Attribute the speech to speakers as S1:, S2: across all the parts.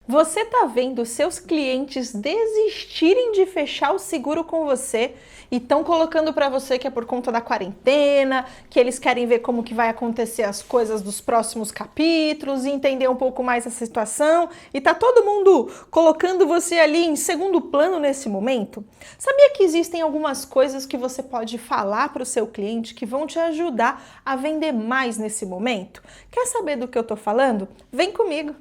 S1: Você tá vendo seus clientes desistirem de fechar o seguro com você e estão colocando para você que é por conta da quarentena, que eles querem ver como que vai acontecer as coisas dos próximos capítulos e entender um pouco mais essa situação, e tá todo mundo colocando você ali em segundo plano nesse momento? Sabia que existem algumas coisas que você pode falar para o seu cliente que vão te ajudar a vender mais nesse momento? Quer saber do que eu tô falando? Vem comigo!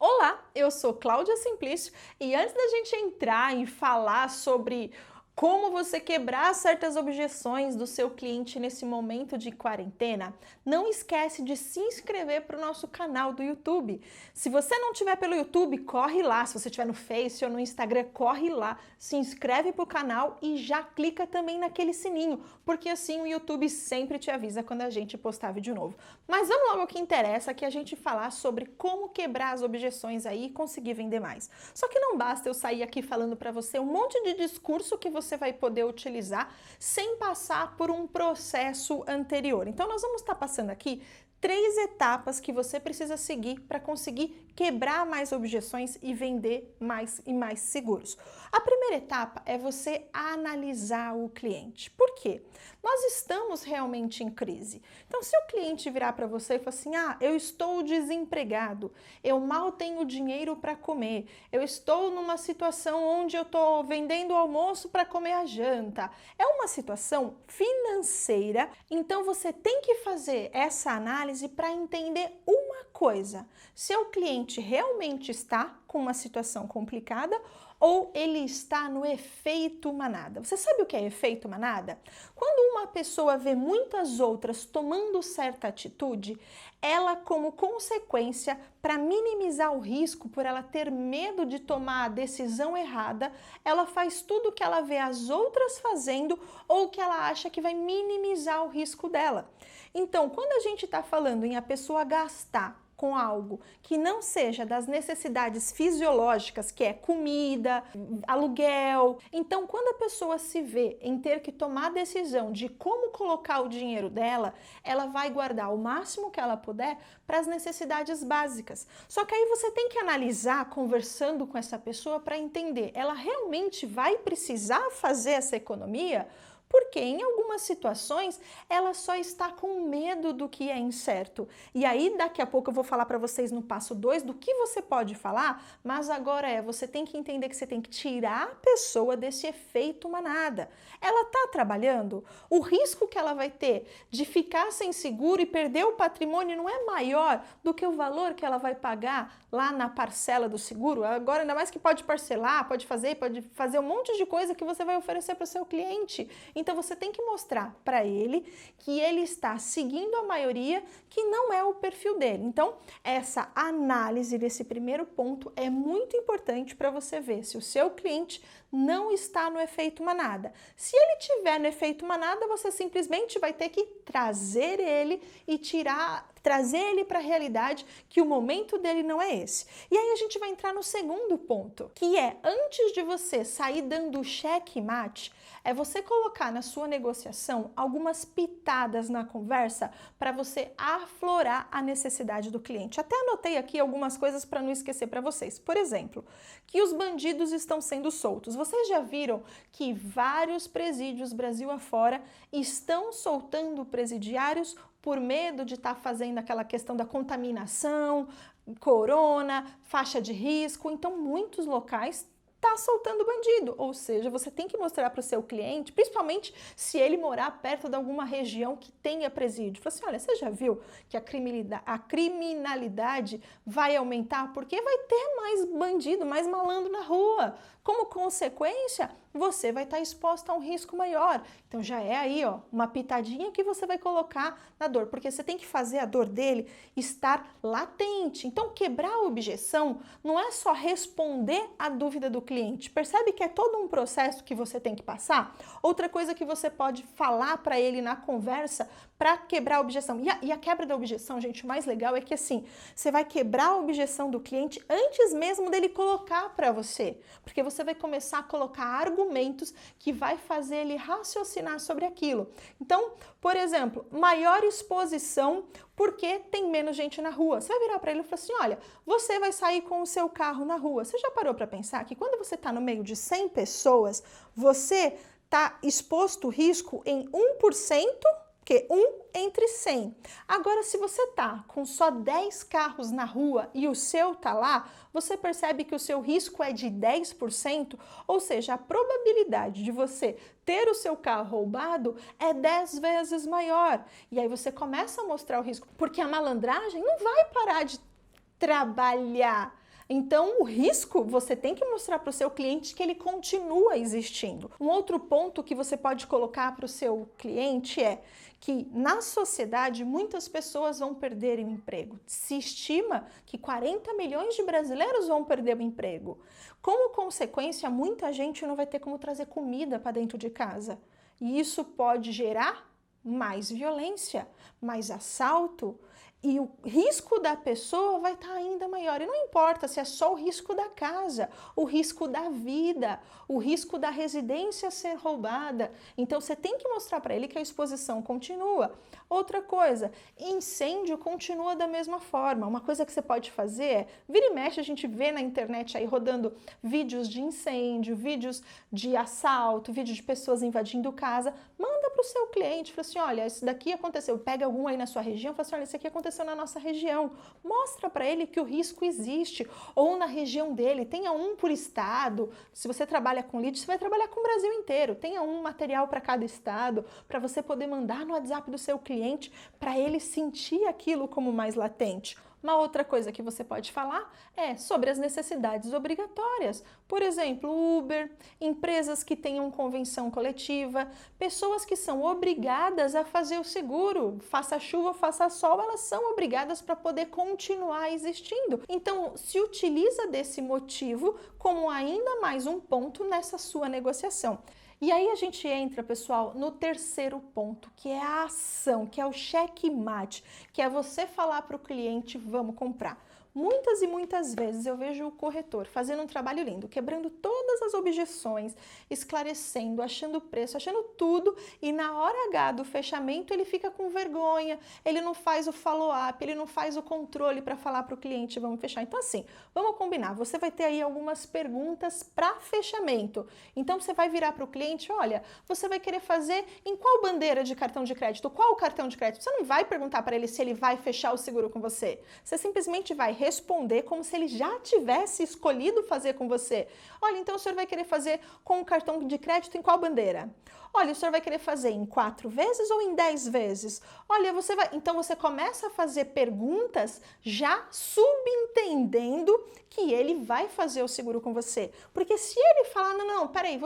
S1: Olá, eu sou Cláudia Simplício e antes da gente entrar e falar sobre como você quebrar certas objeções do seu cliente nesse momento de quarentena, não esquece de se inscrever para o nosso canal do YouTube. Se você não estiver pelo YouTube, corre lá. Se você estiver no Face ou no Instagram, corre lá, se inscreve para o canal e já clica também naquele sininho, porque assim o YouTube sempre te avisa quando a gente postar vídeo novo. Mas vamos logo ao que interessa, que é a gente falar sobre como quebrar as objeções aí e conseguir vender mais. Só que não basta eu sair aqui falando para você um monte de discurso que você vai poder utilizar sem passar por um processo anterior. Então nós vamos estar passando aqui 3 etapas que você precisa seguir para conseguir quebrar mais objeções e vender mais e mais seguros. A primeira etapa é você analisar o cliente. Por quê? Nós estamos realmente em crise. Então, se o cliente virar para você e falar assim, eu estou desempregado, eu mal tenho dinheiro para comer, eu estou numa situação onde eu estou vendendo o almoço para comer a janta, é uma situação financeira, então você tem que fazer essa análise para entender uma coisa: seu cliente realmente está com uma situação complicada ou ele está no efeito manada. Você sabe o que é efeito manada? Quando uma pessoa vê muitas outras tomando certa atitude, ela, como consequência, para minimizar o risco, por ela ter medo de tomar a decisão errada, ela faz tudo que ela vê as outras fazendo ou que ela acha que vai minimizar o risco dela. Então, quando a gente está falando em a pessoa gastar com algo que não seja das necessidades fisiológicas, que é comida, aluguel. Então, quando a pessoa se vê em ter que tomar a decisão de como colocar o dinheiro dela, ela vai guardar o máximo que ela puder para as necessidades básicas. Só que aí você tem que analisar, conversando com essa pessoa, para entender, ela realmente vai precisar fazer essa economia? Porque em algumas situações ela só está com medo do que é incerto. E aí daqui a pouco eu vou falar para vocês no passo 2 do que você pode falar, mas agora você tem que entender que você tem que tirar a pessoa desse efeito manada. Ela está trabalhando? O risco que ela vai ter de ficar sem seguro e perder o patrimônio não é maior do que o valor que ela vai pagar lá na parcela do seguro? Agora, ainda mais que pode parcelar, pode fazer um monte de coisa que você vai oferecer para o seu cliente. Então você tem que mostrar para ele que ele está seguindo a maioria, que não é o perfil dele. Então essa análise desse primeiro ponto é muito importante para você ver se o seu cliente não está no efeito manada. Se ele tiver no efeito manada, você simplesmente vai ter que trazer ele e trazer ele para a realidade, que o momento dele não é esse. E aí a gente vai entrar no segundo ponto, que é, antes de você sair dando checkmate, é você colocar na sua negociação algumas pitadas na conversa para você aflorar a necessidade do cliente. Até anotei aqui algumas coisas para não esquecer para vocês. Por exemplo, que os bandidos estão sendo soltos. Vocês já viram que vários presídios Brasil afora estão soltando presidiários por medo de estar fazendo aquela questão da contaminação, corona, faixa de risco. Então, muitos locais está soltando bandido, ou seja, você tem que mostrar para o seu cliente, principalmente se ele morar perto de alguma região que tenha presídio. Fala assim, olha, você já viu que a criminalidade vai aumentar porque vai ter mais bandido, mais malandro na rua. Como consequência, você vai estar exposto a um risco maior. Então já é aí, uma pitadinha que você vai colocar na dor, porque você tem que fazer a dor dele estar latente. Então quebrar a objeção não é só responder a dúvida do cliente. Percebe que é todo um processo que você tem que passar? Outra coisa que você pode falar para ele na conversa para quebrar a objeção. E a quebra da objeção, gente, o mais legal é que assim, você vai quebrar a objeção do cliente antes mesmo dele colocar para você, porque você você vai começar a colocar argumentos que vai fazer ele raciocinar sobre aquilo. Então, por exemplo, maior exposição porque tem menos gente na rua. Você vai virar para ele e falar assim, olha, você vai sair com o seu carro na rua. Você já parou para pensar que quando você está no meio de 100 pessoas, você está exposto risco em 1%, que 1 entre 100. Agora, se você tá com só 10 carros na rua e o seu tá lá, você percebe que o seu risco é de 10%, ou seja, a probabilidade de você ter o seu carro roubado é 10 vezes maior. E aí você começa a mostrar o risco, porque a malandragem não vai parar de trabalhar. Então, o risco, você tem que mostrar para o seu cliente que ele continua existindo. Um outro ponto que você pode colocar para o seu cliente é que na sociedade muitas pessoas vão perder o emprego. Se estima que 40 milhões de brasileiros vão perder o emprego. Como consequência, muita gente não vai ter como trazer comida para dentro de casa. E isso pode gerar mais violência, mais assalto, e o risco da pessoa vai estar ainda maior. E não importa se é só o risco da casa, o risco da vida, o risco da residência ser roubada. Então você tem que mostrar para ele que a exposição continua. Outra coisa, incêndio continua da mesma forma. Uma coisa que você pode fazer é, vira e mexe, a gente vê na internet aí rodando vídeos de incêndio, vídeos de assalto, vídeos de pessoas invadindo casa. Manda para o seu cliente, fala assim, olha, isso daqui aconteceu. Pega algum aí na sua região, fala assim, olha, isso aqui aconteceu na nossa região. Mostra para ele que o risco existe. Ou na região dele, tenha um por estado. Se você trabalha com lead, você vai trabalhar com o Brasil inteiro. Tenha um material para cada estado, para você poder mandar no WhatsApp do seu cliente, para ele sentir aquilo como mais latente. Uma outra coisa que você pode falar é sobre as necessidades obrigatórias. Por exemplo, Uber, empresas que tenham convenção coletiva, pessoas que são obrigadas a fazer o seguro, faça chuva ou faça sol, elas são obrigadas para poder continuar existindo. Então, se utiliza desse motivo como ainda mais um ponto nessa sua negociação. E aí a gente entra, pessoal, no terceiro ponto, que é a ação, que é o checkmate, que é você falar para o cliente, vamos comprar. Muitas e muitas vezes eu vejo o corretor fazendo um trabalho lindo, quebrando todas as objeções, esclarecendo, achando preço, achando tudo, e na hora H do fechamento ele fica com vergonha, ele não faz o follow-up, ele não faz o controle para falar para o cliente, vamos fechar. Então assim, vamos combinar, você vai ter aí algumas perguntas para fechamento. Então você vai virar para o cliente, olha, você vai querer fazer em qual bandeira de cartão de crédito, qual cartão de crédito? Você não vai perguntar para ele se ele vai fechar o seguro com você, você simplesmente vai responder como se ele já tivesse escolhido fazer com você. Olha, então o senhor vai querer fazer com o cartão de crédito em qual bandeira? Olha, o senhor vai querer fazer em 4 vezes ou em 10 vezes? Olha, você vai... Então você começa a fazer perguntas já subentendendo que ele vai fazer o seguro com você. Porque se ele falar, não, peraí,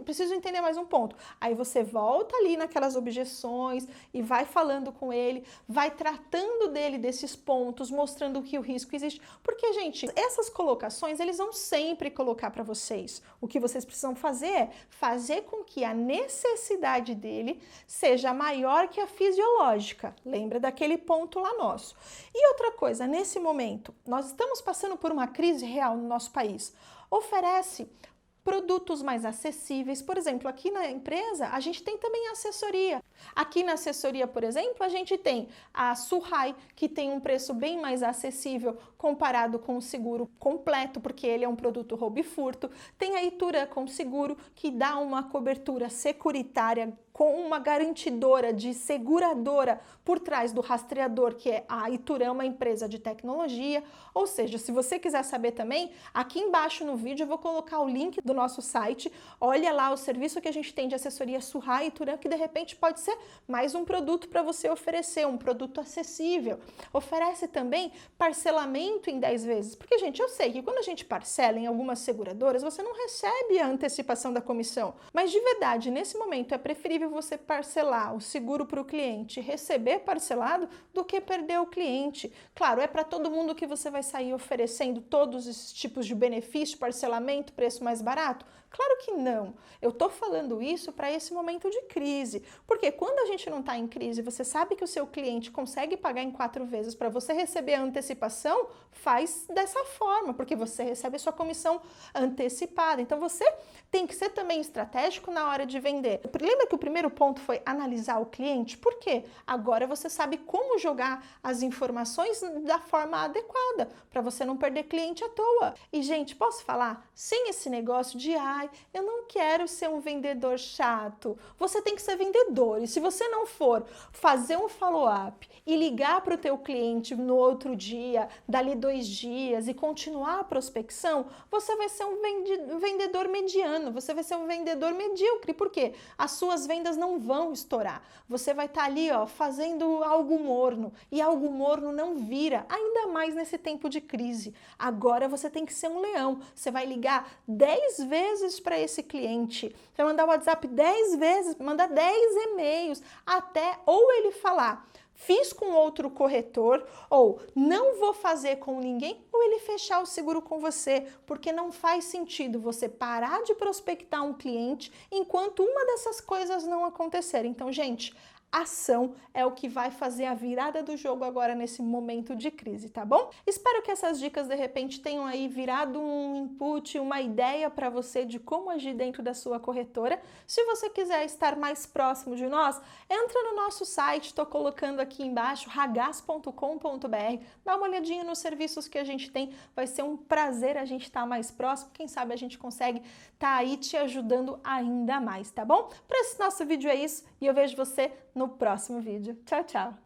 S1: preciso entender mais um ponto. Aí você volta ali naquelas objeções e vai falando com ele, vai tratando dele desses pontos, mostrando que o risco existe. Porque, gente, essas colocações, eles vão sempre colocar para vocês. O que vocês precisam fazer é fazer com que a necessidade dele seja maior que a fisiológica. Lembra daquele ponto lá nosso. E outra coisa, nesse momento, nós estamos passando por uma crise real no nosso país. Oferece produtos mais acessíveis. Por exemplo, aqui na empresa, a gente tem também assessoria. Aqui na assessoria, por exemplo, a gente tem a Surrai, que tem um preço bem mais acessível comparado com o seguro completo, porque ele é um produto roubo e furto. Tem a Ituran com seguro, que dá uma cobertura securitária com uma garantidora de seguradora por trás do rastreador, que é a Ituran, uma empresa de tecnologia. Ou seja, se você quiser saber também, aqui embaixo no vídeo eu vou colocar o link do nosso site. Olha lá o serviço que a gente tem de assessoria Surrai e Ituran, que de repente pode ser mais um produto para você oferecer, um produto acessível. Oferece também parcelamento em 10 vezes, porque, gente, eu sei que quando a gente parcela em algumas seguradoras, você não recebe a antecipação da comissão, mas de verdade, nesse momento é preferível você parcelar o seguro para o cliente e receber parcelado do que perder o cliente. Claro, é para todo mundo que você vai sair oferecendo todos esses tipos de benefício, parcelamento, preço mais barato? Claro que não. Eu tô falando isso para esse momento de crise. Porque quando a gente não está em crise, você sabe que o seu cliente consegue pagar em 4 vezes para você receber a antecipação, faz dessa forma, porque você recebe a sua comissão antecipada. Então você tem que ser também estratégico na hora de vender. Lembra que o primeiro ponto foi analisar o cliente? Por quê? Agora você sabe como jogar as informações da forma adequada, para você não perder cliente à toa. E, gente, posso falar? Sem esse negócio de, eu não quero ser um vendedor chato. Você tem que ser vendedor. E se você não for fazer um follow-up e ligar para o teu cliente no outro dia, dali 2 dias e continuar a prospecção, você vai ser um vendedor mediano, você vai ser um vendedor medíocre. Por quê? As suas vendas não vão estourar. Você vai estar ali, fazendo algo morno. E algo morno não vira, ainda mais nesse tempo de crise. Agora você tem que ser um leão. Você vai ligar 10 vezes para esse cliente, você vai mandar o WhatsApp 10 vezes, mandar 10 e-mails, até ou ele falar, fiz com outro corretor, ou não vou fazer com ninguém, ou ele fechar o seguro com você, porque não faz sentido você parar de prospectar um cliente enquanto uma dessas coisas não acontecer. Então, gente, ação é o que vai fazer a virada do jogo agora nesse momento de crise, tá bom? Espero que essas dicas de repente tenham aí virado um input, uma ideia para você de como agir dentro da sua corretora. Se você quiser estar mais próximo de nós, entra no nosso site, estou colocando aqui embaixo, ragaz.com.br, dá uma olhadinha nos serviços que a gente tem, vai ser um prazer a gente estar mais próximo, quem sabe a gente consegue estar aí te ajudando ainda mais, tá bom? Para esse nosso vídeo é isso e eu vejo você no próximo vídeo. Tchau, tchau!